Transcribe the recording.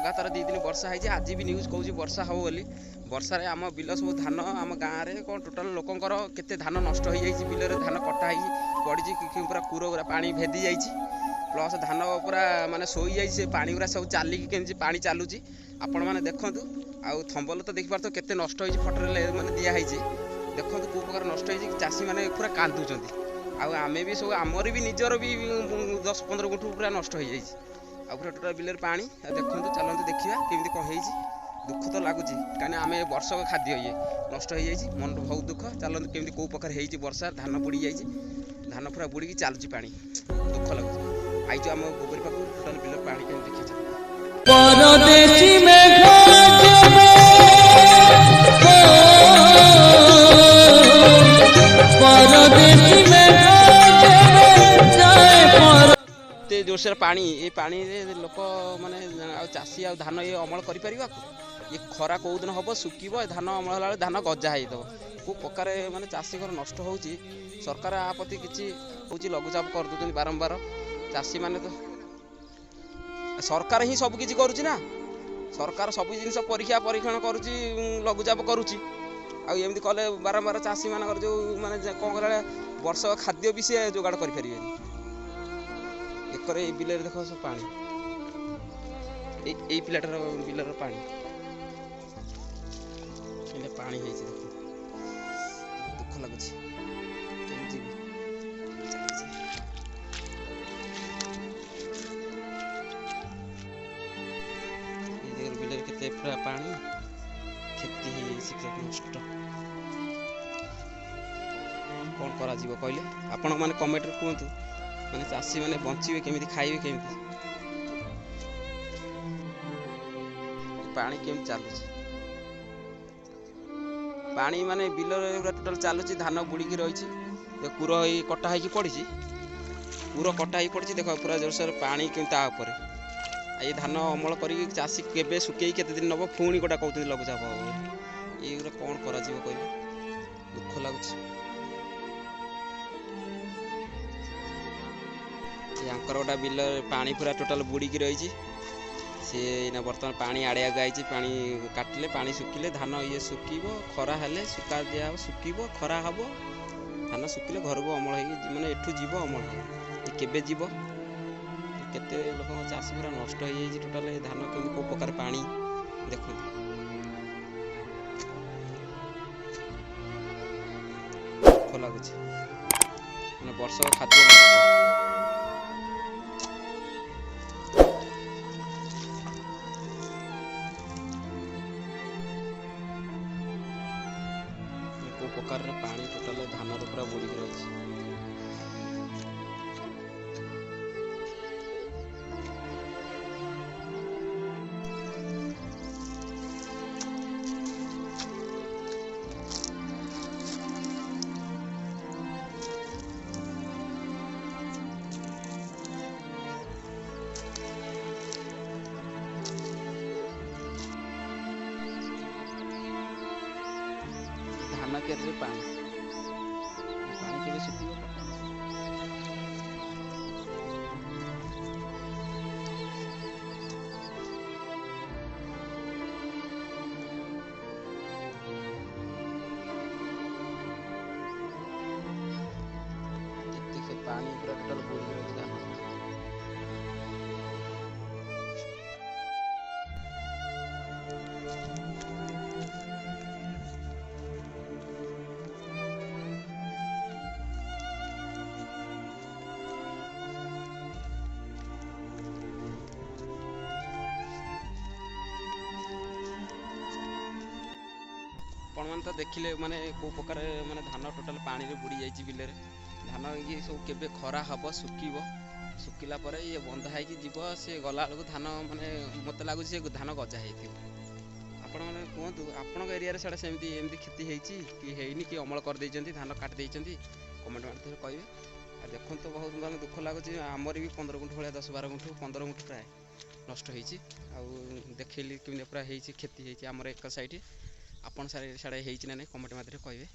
लगातार 2 दिन वर्षा है। आज भी न्यूज कहूँ वर्षा हो बोली। वर्षार आम बिल सब धान आम गाँव में कौन टोटाल लोकंर केते धान नष्ट हो जाए। बिल धान कटा पड़ी पूरा कूर गुरा पा भेदी जा प्लस धान पूरा माने शोई जाए पानी गुरा सब चलिकी केमती पानी चलुची आपण मैंने देखूँ। आउ थंबल तो देखिपार तो केते नष्ट हो फटोरे मैंने दिखाई देखो कौ प्रकार नष्ट हो चाषी मैंने पूरा कांदुंट। आम भी सब आमर भी निजर भी 10-15 गुंठ पूरा नष्ट हो जाए। पूरा टोटाल बिल पानी देखो चलते देखा केमी कौन हो दुख तो लगुच कहीं आम वर्षक खाद्य ये नष्ट हो जाए मन बहुत दुख। चलते केमी कौ प्रकार हो वर्षा धान बुड़ी जाए धान पूरा बुड़ी चलुची पानी दुख लगुच। आई आम गोबरी पाख टोटाल बिल पानी के देखी जोरसर पानी ये पानी लोक माने चाषी आ धान ये अमल कर ये खरा कौ दिन हम सुखी धान अमल है धान गजा हो कौ प्रकार माने चाषी नष्ट हो सरकार आ प्रति किसी हूँ लघुचाप कर दूसरी बारंबार चाषी माने तो सरकार ही सब किसी करुच्ची ना सरकार सब जिन परीक्षा परीक्षण करुच्ची लघुचाप करुच्ची आमती कले बारंबार चाषी मान जो माने कौन करा वर्ष खाद्य भी सी जोगाड़ करें एकर बिल देखो सब पानी ए पिलाटार बिलर पानी पानी है दुख लगुच बिलर केते पूरा पानी खेती नष्ट कौन करा कहले आपण मैंने कमेंट कहतु माने चाषी माने बंचे केमी खाइबे केमी पानी केमी चलुची पानी माने बिल टोटाल चलुची धान बुड़ी रही कूर कटा हो पड़ी कूर कटा हो पड़ी देख पूरा जोरसोर पानी केमी ये धान अमल कर चाषी केबे सुखे केते दिन नब पुणी गोटा कहते लघुचाप हम ये कौन करा कहले दुख लगुच। यांकर गोटा बिल पानी पूरा टोटाल बुड़ी रही सी बर्तमान पानी आड़िया आई पानी काटिले पानी सुखिले धान ये सुखी खरा हेले सुखा दिया सुखी खरा हम धान सुखिले घर को अमल हो माने एठू जीव अमल केबे जीव केते लोक चाषी पूरा नष्ट हो जाए टोटाल धान केमी कौ प्रकार पानी देखो दुख लगुच माने वर्ष खाद्य नष्ट प्रकार पानी टोटाल धान पूरा बुड़ी रही धान केरे पानी पानी केबे सुखिबो पानी पूरा टोटल बुड़ी रही धान मैंने तो देखिले माने कौ प्रकार माने धान टोटाल पानी रे बुड़ी जाइए बिल धान ये सब केबे खरा हम सुखी सुखिला ये बंधा है जीव सी गला बेलू धान माने मत लगुच धान गजा हो आपण मैंने कहतु आपण एरिया साढ़े सेमती एमती क्षति कि हैनी कि अमल कर धान काटी कमेंट माध्यम कहे देखो तो बहुत माने दुख लगुच आमर भी 15 गुंठ भाया 10-12 गुंठ 15 गुंठ प्राय नष्ट होती देखली केमी पूरा क्षति होती आमर एक साइड आपन सारे साढ़े ना नहीं कमेंट माध्यम कहे।